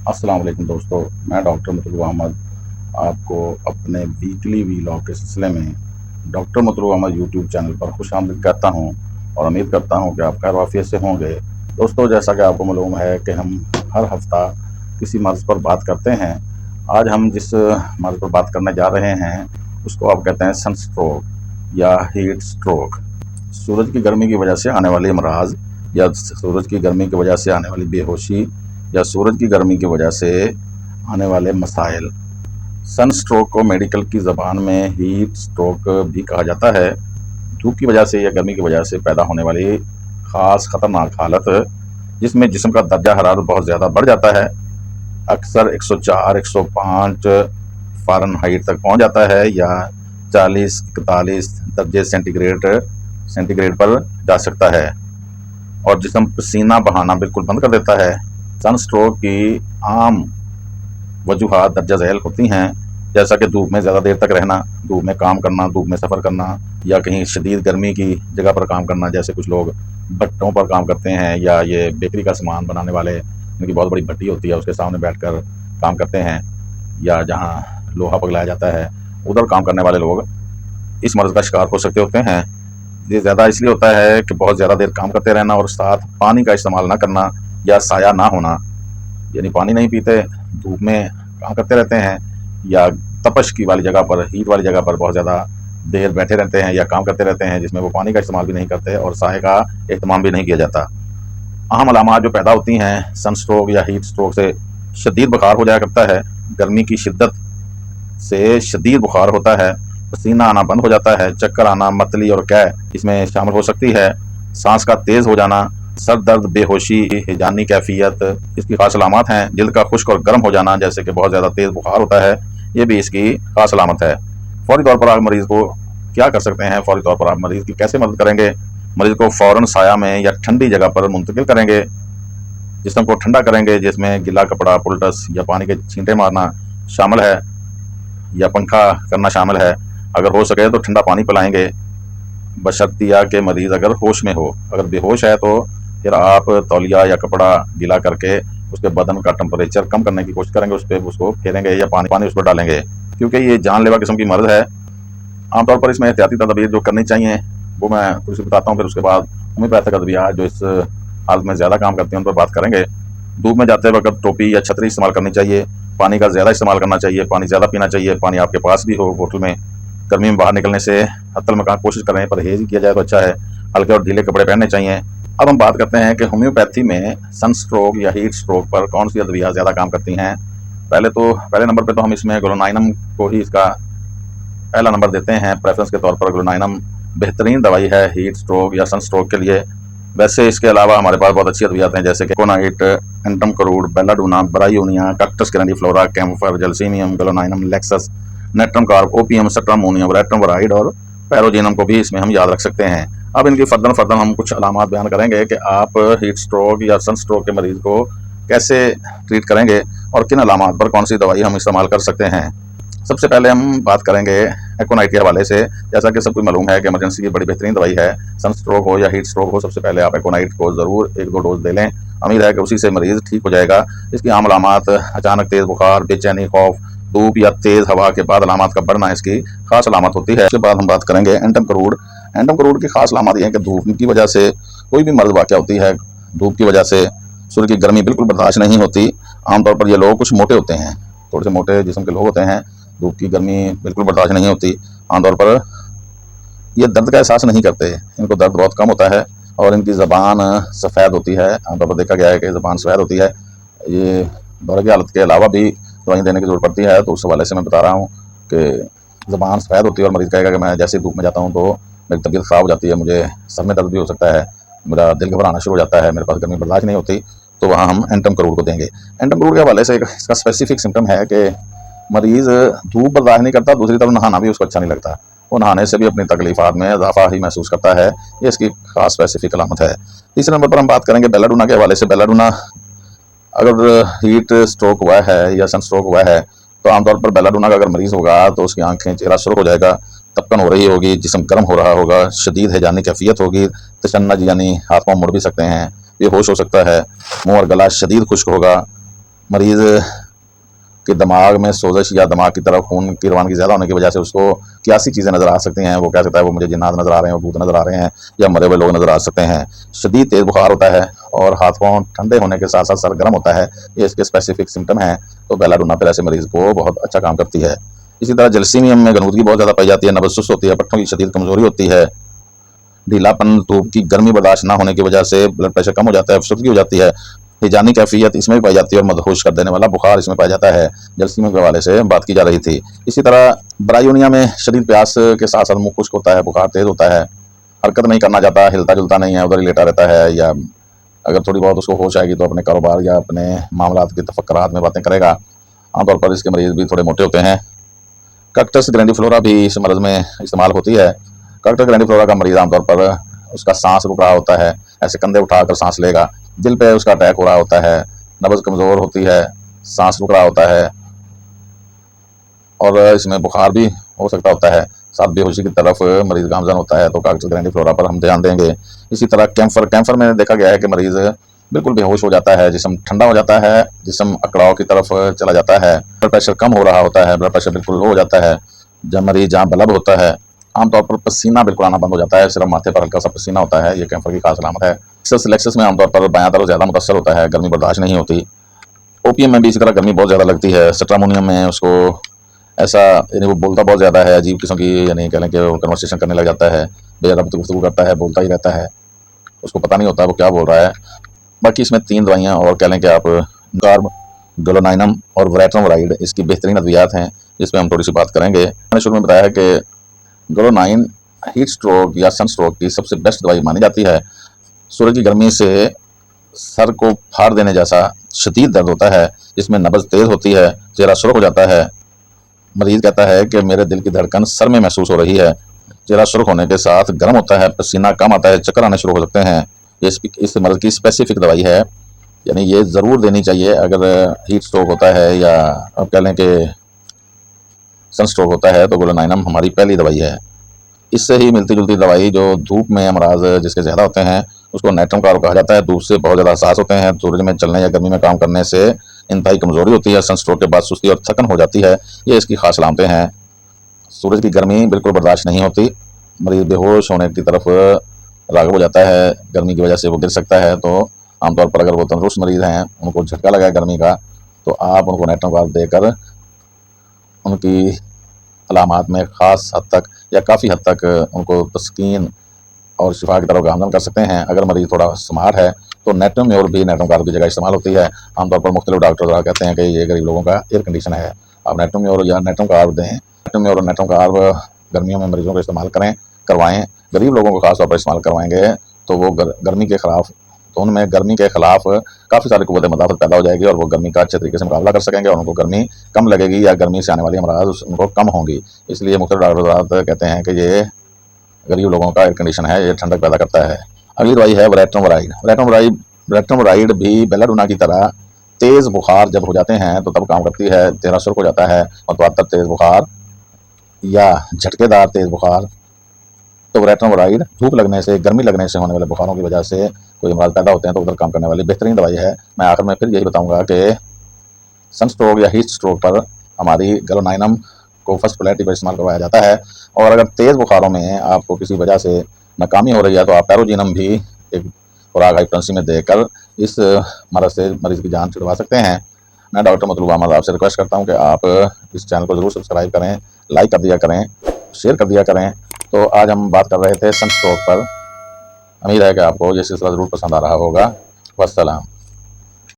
अस्सलाम वालेकुम दोस्तों, मैं डॉक्टर मतलूब अहमद आपको अपने वीकली वीलॉग के सिलसिले में डॉक्टर मतलूब अहमद यूट्यूब चैनल पर खुशामदीद करता हूं और उम्मीद करता हूं कि आप खैर वाफियत से होंगे। दोस्तों, जैसा कि आपको मालूम है कि हम हर हफ्ता किसी मर्ज़ पर बात करते हैं। आज हम जिस मर्ज़ पर बात करने जा रहे हैं उसको आप कहते हैं सनस्ट्रोक या हीट स्ट्रोक। सूरज की गर्मी की वजह से आने वाले अमराज या सूरज की गर्मी की वजह से आने वाली बेहोशी या सूरज की गर्मी की वजह से आने वाले मसाइल। सन स्ट्रोक को मेडिकल की ज़बान में हीट स्ट्रोक भी कहा जाता है। धूप की वजह से या गर्मी की वजह से पैदा होने वाली ख़ास ख़तरनाक हालत जिसमें जिस्म का दर्जा हरारत बहुत ज़्यादा बढ़ जाता है, अक्सर 104 105 फ़ारेनहाइट तक पहुंच जाता है या 40 41 दर्जे सेंटीग्रेड पर जा सकता है और जिस्म पसीना बहाना बिल्कुल बंद कर देता है। सन स्ट्रोक की आम वजूहात दर्ज झेल होती हैं, जैसा कि धूप में ज़्यादा देर तक रहना, धूप में काम करना, धूप में सफ़र करना या कहीं शदीद गर्मी की जगह पर काम करना। जैसे कुछ लोग भट्टों पर काम करते हैं या ये बेकरी का सामान बनाने वाले, इनकी बहुत बड़ी भट्टी होती है, उसके सामने बैठकर काम करते हैं, या जहाँ लोहा पगलाया जाता है उधर काम करने वाले लोग इस मर्ज़ का शिकार हो सकते होते हैं। ये ज़्यादा इसलिए होता है कि बहुत ज़्यादा देर काम करते रहना और साथ पानी का इस्तेमाल ना करना या साया ना होना, यानी पानी नहीं पीते, धूप में काम करते रहते हैं या तपश की वाली जगह पर, हीट वाली जगह पर बहुत ज़्यादा देर बैठे रहते हैं या काम करते रहते हैं जिसमें वो पानी का इस्तेमाल भी नहीं करते और साए का एहतमाम भी नहीं किया जाता। अहम अलामात जो पैदा होती हैं सन स्ट्रोक या हीट स्ट्रोक से, शदीद बुखार हो जाया करता है, गर्मी की शिद्दत से शदीद बुखार होता है, पसीना आना बंद हो जाता है, चक्कर आना, मतली और कै इसमें शामिल हो सकती है, सांस का तेज़ हो जाना, सर दर्द, बेहोशी, हिजानी कैफियत इसकी खास अलामत हैं। जल्द का खुश्क और गर्म हो जाना, जैसे कि बहुत ज़्यादा तेज़ बुखार होता है, ये भी इसकी खास अलामत है। फौरी तौर पर आप मरीज़ को क्या कर सकते हैं, फौरी तौर पर आप मरीज़ की कैसे मदद करेंगे? मरीज़ को फ़ौरन साया में या ठंडी जगह पर मुंतकिल करेंगे, जिस्म को ठंडा करेंगे, जिसमें गिला कपड़ा, पुलटस या पानी के छींटे मारना शामिल है या पंखा करना शामिल है। अगर हो सके तो ठंडा पानी पिलाएंगे, बशर्तिया के मरीज़ अगर होश में हो। अगर बेहोश है तो फिर आप तौलिया या कपड़ा गीला करके उसके बदन का टेम्परेचर कम करने की कोशिश करेंगे, उस पर उसको फेरेंगे या पानी उस पर डालेंगे, क्योंकि ये जानलेवा किस्म की मर्ज़ है। आमतौर पर इसमें एहतियाती तदबीर जो करनी चाहिए वो मैं कुछ बताता हूँ, फिर उसके बाद होम्योपैथिक अद्वियात जो इस हालत में ज़्यादा काम करती हैं उन पर बात करेंगे। धूप में जाते वक्त टोपी या छतरी इस्तेमाल करनी चाहिए, पानी का ज़्यादा इस्तेमाल करना चाहिए, पानी ज़्यादा पीना चाहिए, पानी आपके पास भी हो बोतल में। गर्मी में बाहर निकलने से हत्तल में कहाँ कोशिश करें, परहेज़ किया जाए तो अच्छा है। हल्के और ढीले कपड़े पहनने चाहिए। अब हम बात करते हैं कि होम्योपैथी में सन स्ट्रोक या हीट स्ट्रोक पर कौन सी अद्वियात ज़्यादा काम करती हैं। पहले नंबर पे तो हम इसमें ग्लोनाइनम को ही इसका पहला नंबर देते हैं प्रेफरेंस के तौर पर। ग्लोनाइनम बेहतरीन दवाई है हीट स्ट्रोक या सन स्ट्रोक के लिए। वैसे इसके अलावा हमारे पास बहुत अच्छी अद्वियात हैं, जैसे कि aconite, antim crud, belladonna, bryonia, cactus grandiflora, camphor, gelsemium, glonoinum, lachesis, natrum carb, opium, stramonium, veratrum viride और पैरोजिनम को भी इसमें हम याद रख सकते हैं। अब इनकी फर्दन हम कुछ अलामात बयान करेंगे कि आप हीट स्ट्रोक या सन स्ट्रोक के मरीज़ को कैसे ट्रीट करेंगे और किन अलामात पर कौन सी दवाई हम इस्तेमाल कर सकते हैं। सबसे पहले हम बात करेंगे एकोनाइट के हवाले से। जैसा कि सबको मालूम है कि इमरजेंसी की बड़ी बेहतरीन दवाई है, सन स्ट्रोक हो या हीट स्ट्रोक हो, सबसे पहले आप एकोनाइट को ज़रूर 1-2 डोज दे लें। उम्मीद है कि उसी से मरीज़ ठीक हो जाएगा। इसकी आम अलामात अचानक तेज़ बुखार, बेचैनी, खौफ, धूप या तेज़ हवा के बाद अलामत का बढ़ना इसकी खास अलामत होती है। उसके बाद हम बात करेंगे एंटमक्रूड। एंटमक्रूड की खास अलामत ये है कि धूप की वजह से कोई भी मर्ज़ वाक़या होती है, धूप की वजह से सूर्य की गर्मी बिल्कुल बर्दाश्त नहीं होती। आमतौर पर ये लोग कुछ मोटे होते हैं, थोड़े से मोटे जिस्म के लोग होते हैं, धूप की गर्मी बिल्कुल बर्दाश्त नहीं होती। आमतौर पर ये दर्द का एहसास नहीं करते, इनको दर्द बहुत कम होता है और इनकी ज़बान सफ़ेद होती है। आमतौर पर देखा गया है कि ज़बान सफ़ेद होती है। ये दौरे की हालत के अलावा भी दवाई देने की ज़रूरत पड़ती है, तो उस हवाले से मैं बता रहा हूँ कि ज़बान सफ़ेद होती है और मरीज़ कहेगा कि मैं जैसे धूप में जाता हूँ तो मेरी तबीयत ख़राब हो जाती है, मुझे सर में दर्द भी हो सकता है, मेरा दिल घबराना शुरू हो जाता है, मेरे पास गर्मी बर्दाश्त नहीं होती, तो वहाँ हम एंटमक्रूड को देंगे। एंटमक्रूड के हवाले से इसका स्पेसिफिक सिम्टम है कि मरीज़ धूप बर्दाश्त नहीं करता, दूसरी तरफ नहाना भी उसको अच्छा नहीं लगता, वो नहाने से भी अपनी तकलीफ़ात में इजाफा ही महसूस करता है। ये इसकी खास स्पेसिफिक अलामत है। तीसरे नंबर पर हम बात करेंगे बेलाडूना के हवाले से। बेलाडूना अगर हीट स्ट्रोक हुआ है या सन स्ट्रोक हुआ है तो आमतौर पर बेलाडूना का अगर मरीज़ होगा तो उसकी आंखें, चेहरा सुर्ख हो जाएगा, तपकन हो रही होगी, जिस्म गर्म हो रहा होगा, शदीद हैजानी कैफियत होगी, तशन्नुज यानी हाथ पाँव मुड़ भी सकते हैं, बेहोश हो सकता है, मुँह और गला शदीद खुश्क होगा, मरीज़ के दिमाग में सोजिश या दिमाग की तरफ खून की रवानगी ज़्यादा होने की वजह से उसको कैसी चीज़ें नज़र आ सकती हैं। वो कह सकता है वो मुझे जिन्नात नज़र आ रहे हैं, वो भूत नज़र आ रहे हैं या मरे हुए लोग नज़र आ सकते हैं। शदीद तेज़ बुखार होता है और हाथ पाँव ठंडे होने के साथ साथ सर गर्म होता है, ये इसके स्पेसिफिक सिम्टम हैं। तो बेलाडोना फिर ऐसे मरीज़ को बहुत अच्छा काम करती है। इसी तरह जलसीमियम में गनूदगी बहुत ज़्यादा पाई जाती है, नब्ज़ सुस्त होती है, पट्टों की शदीद कमज़ोरी होती है, ढीलापन, धूप की गर्मी बर्दाश्त ना होने की वजह से ब्लड प्रेशर कम हो जाता है, अफसरदगी हो जाती है, हिजानी कैफियत इसमें भी पाई जाती है और मदहोश कर देने वाला बुखार इसमें पाया जाता है। जलसीमिया के हवाले से बात की जा रही थी। इसी तरह ब्रायोनिया में शदीद प्यास के साथ साथ मुंह खुश्क होता है, बुखार तेज़ होता है, हरकत नहीं करना चाहता, हिलता जुलता नहीं है, उधर ही लेटा रहता है, या अगर थोड़ी बहुत उसको होश आएगी तो अपने कारोबार या अपने मामलात के तफक्कुरात में बातें करेगा। आमतौर पर इसके मरीज़ भी थोड़े मोटे होते हैं। कक्टस ग्रैंडिफ्लोरा भी इस मरज़ में इस्तेमाल होती है। कक्टस ग्रैंडिफ्लोरा का मरीज़ आमतौर पर उसका सांस रुक रहा होता है, ऐसे कंधे उठाकर सांस लेगा, दिल पे उसका अटैक हो रहा होता है, नब्ज़ कमज़ोर होती है, सांस रुक रहा होता है और इसमें बुखार भी हो सकता होता है, साथ बेहोशी की तरफ मरीज़ गामज़न होता है। तो कक्टस ग्रैंडिफ्लोरा पर हम ध्यान देंगे। इसी तरह कैंफर में देखा गया है कि मरीज़ बिल्कुल बेहोश हो जाता है, जिस्म ठंडा हो जाता है, जिस्म अकड़ाव की तरफ चला जाता है, ब्लड प्रेशर कम हो रहा होता है, ब्लड प्रेशर बिल्कुल लो हो जाता है। जब मरीज़ जहाँ बलब होता है, आमतौर पर पसीना बिल्कुल आना बंद हो जाता है, सिर्फ माथे पर हल्का सा पसीना होता है, ये कैंफर की खास अलामत है। लेक्सस में आमतौर पर बायां तरफ ज़्यादा मुतासर होता है, गर्मी बर्दाश्त नहीं होती। ओपीएम में भी इसी तरह गर्मी बहुत ज़्यादा लगती है। स्ट्रामोनियम में उसको ऐसा यानी वो बोलता बहुत ज़्यादा है, अजीब किस्म की, यानी कह लें कि वो कन्वर्सेशन करने लग जाता है, बेअदब गुफ्तगू करता है, बोलता ही रहता है, उसको पता नहीं होता वो क्या बोल रहा है। बाकी इसमें 3 दवाइयाँ और कह लें कि आप कार्ब, डोलोनाइनम और वरेट्रमवाराइड इसकी बेहतरीन अद्वियात हैं, जिस पे हम थोड़ी सी बात करेंगे। मैंने शुरू में बताया है कि डोलोनाइन हीट स्ट्रोक या सन स्ट्रोक की सबसे बेस्ट दवाई मानी जाती है। सूरज की गर्मी से सर को फाड़ देने जैसा शदीद दर्द होता है, जिसमें नब्ज़ तेज़ होती है, चेहरा सुर्ख हो जाता है। मरीज़ कहता है कि मेरे दिल की धड़कन सर में महसूस हो रही है, चेहरा सुर्ख होने के साथ गर्म होता है, पसीना कम आता है, चक्कर आने शुरू हो सकते हैं। ये इस मर्ज़ की स्पेसिफिक दवाई है, यानी ये ज़रूर देनी चाहिए अगर हीट स्ट्रोक होता है या आप कह लें कि सन स्ट्रोक होता है, तो डोलोनाइनम हमारी पहली दवाई है। इससे ही मिलती जुलती दवाई जो धूप में अमराज जिसके ज़्यादा होते हैं उसको नाइट्रम कार्ब कहा जाता है। धूप से बहुत ज़्यादा हसास होते हैं, सूरज में चलने या गर्मी में काम करने से इंतहाई कमज़ोरी होती है, सन स्ट्रोक के बाद सुस्ती और थकन हो जाती है, ये इसकी खास अलामतें हैं। सूरज की गर्मी बिल्कुल बर्दाश्त नहीं होती, मरीज़ बेहोश होने की तरफ राग़िब हो जाता है, गर्मी की वजह से वो गिर सकता है। तो आमतौर पर अगर वो तंदुरुस्त मरीज़ हैं, उनको झटका लगा है गर्मी का, तो आप उनको नाइट्रम कार्ब देकर उनकी अलामात में ख़ास हद तक या काफ़ी हद तक उनको तस्कीन और शिफा की तरफ गामज़न कर सकते हैं। अगर मरीज़ थोड़ा स्मार्ट है तो नेट्रम म्योर भी नेट्रम कार्ब की जगह इस्तेमाल होती है। आमतौर पर मुख्तलिफ डॉक्टर कहते हैं कि ये गरीब लोगों का एयर कंडीशन है, आप नेट्रम म्योर या नेट्रम कार्ब दें। नेट्रम म्योर और नेट्रम कार्ब गर्मियों में मरीज़ों को इस्तेमाल करवाएँ। गरीब लोगों को खास तौर पर इस्तेमाल करवाएंगे तो वो गर्मी के ख़िलाफ़, तो उनमें गर्मी के ख़िलाफ़ काफ़ी सारी क़ुव्वत मदाफ़त पैदा हो जाएगी और वो गर्मी का अच्छे तरीके से मुकाबला कर सकेंगे और उनको गर्मी कम लगेगी या गर्मी से आने वाली अमराज उनको कम होंगी। इसलिए मुख्तलिफ डॉक्टर कहते हैं कि ये गरीब लोगों का एयर कंडीशन है, ये ठंडक पैदा करता है। अगली दवाई है वरेट्रमवाराइड। वरेट्रमवाराइड भी बेलाडोना की तरह तेज़ बुखार जब हो जाते हैं तो तब काम करती है, चेहरा सुर्ख हो जाता है, मतवातर तेज़ बुखार या झटकेदार तेज़ बुखार। तो वरेट्रमवाराइड धूप लगने से, गर्मी लगने से होने वाले बुखारों की वजह से कोई अमराज पैदा होते हैं तो उधर काम करने वाली बेहतरीन दवाई है। मैं आखिर में फिर यही बताऊंगा कि सन स्ट्रोक या हीट स्ट्रोक पर हमारी डोलोनाइनम को फर्स्ट प्रायोरिटी पर इस्तेमाल करवाया जाता है और अगर तेज़ बुखारों में आपको किसी वजह से नाकामी हो रही है तो आप पैरोजिनम भी एक खुराक हाइपोटेंसी में देकर इस मरज़ से मरीज़ की जान छुड़वा सकते हैं। मैं डॉक्टर मतलूब अहमद आपसे रिक्वेस्ट करता हूं कि आप इस चैनल को ज़रूर सब्सक्राइब करें, लाइक कर दिया करें, शेयर कर दिया करें। तो आज हम बात कर रहे थे सन स्ट्रोक पर। उम्मीद है कि आपको ये सिलसिला ज़रूर पसंद आ रहा होगा। वस्सलाम।